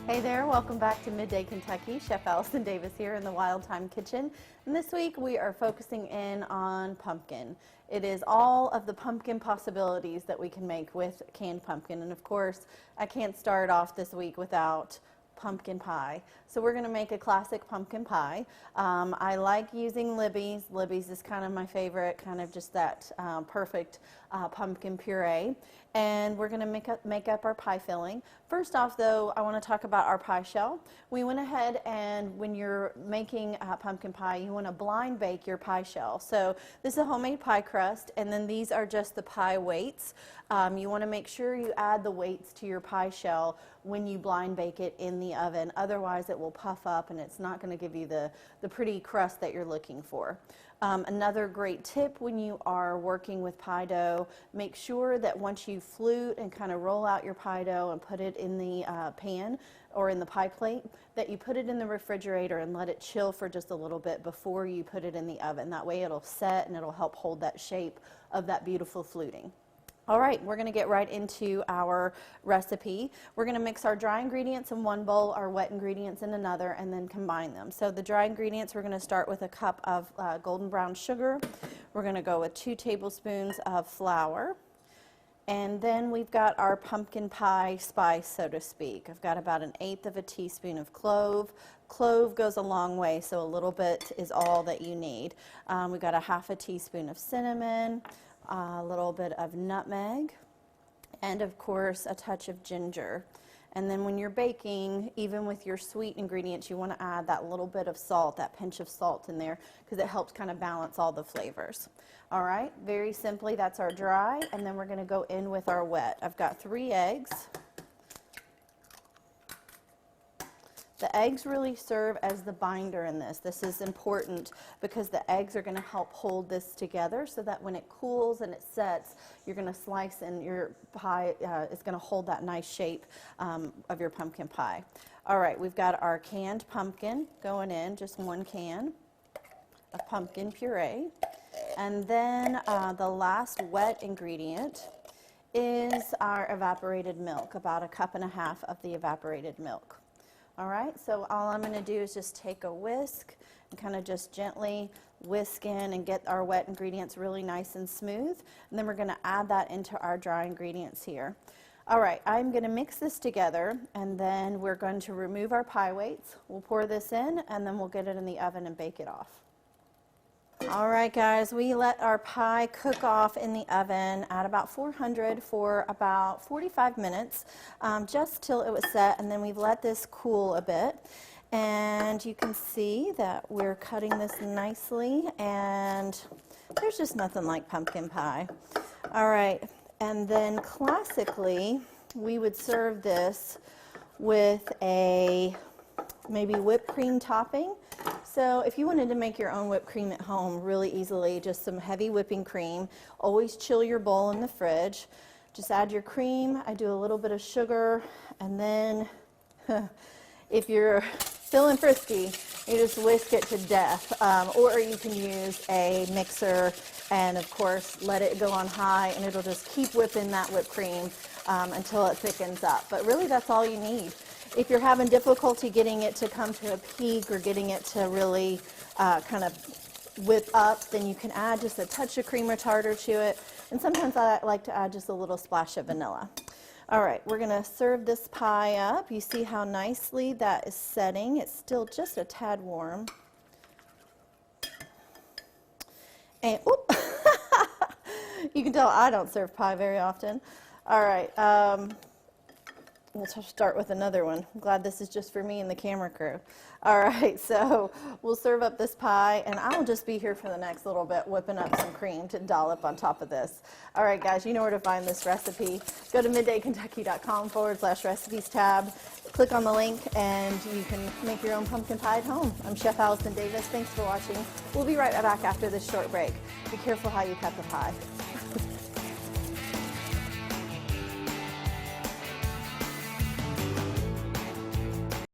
Hey there, welcome back to Midday Kentucky. Chef Allison Davis here in the Wild Thyme Kitchen. And this week we are focusing in on pumpkin. It is all of the pumpkin possibilities that we can make with canned pumpkin. And of course, I can't start off this week without pumpkin pie. So we're going to make a classic pumpkin pie. I like using Libby's. Libby's is kind of my favorite, kind of just that perfect pumpkin puree. And we're going to make up our pie filling. First off, though, I want to talk about our pie shell. We went ahead and when you're making pumpkin pie, you want to blind bake your pie shell. So this is a homemade pie crust, and then these are just the pie weights. You want to make sure you add the weights to your pie shell when you blind bake it in the oven. Otherwise, it will puff up and it's not going to give you the pretty crust that you're looking for. Another great tip when you are working with pie dough, make sure that once you flute and kind of roll out your pie dough and put it in the pan or in the pie plate, that you put it in the refrigerator and let it chill for just a little bit before you put it in the oven. That way it'll set and it'll help hold that shape of that beautiful fluting. All right, we're going to get right into our recipe. We're going to mix our dry ingredients in one bowl, our wet ingredients in another, and then combine them. So the dry ingredients, we're going to start with a cup of golden brown sugar. We're going to go with 2 tablespoons of flour. And then we've got our pumpkin pie spice, so to speak. I've got about 1/8 of a teaspoon of clove. Clove goes a long way, so a little bit is all that you need. We've got 1/2 teaspoon of cinnamon, a little bit of nutmeg, and of course a touch of ginger. And then when you're baking, even with your sweet ingredients, you want to add that little bit of salt, that pinch of salt in there, because it helps kind of balance all the flavors. All right, very simply, that's our dry, and then we're going to go in with our wet. I've got 3 eggs. The eggs really serve as the binder in this. This is important because the eggs are going to help hold this together so that when it cools and it sets, you're going to slice and your pie is going to hold that nice shape of your pumpkin pie. All right, we've got our canned pumpkin going in, just 1 can of pumpkin puree. And then the last wet ingredient is our evaporated milk, about 1.5 cups of the evaporated milk. All right, so all I'm going to do is just take a whisk and kind of just gently whisk in and get our wet ingredients really nice and smooth. And then we're going to add that into our dry ingredients here. All right, I'm going to mix this together, and then we're going to remove our pie weights. We'll pour this in, and then we'll get it in the oven and bake it off. All right, guys, we let our pie cook off in the oven at about 400 for about 45 minutes, just till it was set, and then we've let this cool a bit. And you can see that we're cutting this nicely, and there's just nothing like pumpkin pie. All right, and then classically, we would serve this with a maybe whipped cream topping. So if you wanted to make your own whipped cream at home really easily, just some heavy whipping cream. Always chill your bowl in the fridge. Just add your cream. I do a little bit of sugar, and then if you're feeling frisky, you just whisk it to death. Or you can use a mixer and of course let it go on high, and it'll just keep whipping that whipped cream until it thickens up. But really that's all you need. If you're having difficulty getting it to come to a peak or getting it to really kind of whip up, then you can add just a touch of cream or tartar to it. And sometimes I like to add just a little splash of vanilla. All right, we're going to serve this pie up. You see how nicely that is setting. It's still just a tad warm. And, oop, you can tell I don't serve pie very often. All right. We'll start with another one. I'm glad this is just for me and the camera crew. All right, so we'll serve up this pie, and I'll just be here for the next little bit whipping up some cream to dollop on top of this. All right, guys, you know where to find this recipe. Go to middaykentucky.com/recipes tab. Click on the link, and you can make your own pumpkin pie at home. I'm Chef Allison Davis. Thanks for watching. We'll be right back after this short break. Be careful how you cut the pie.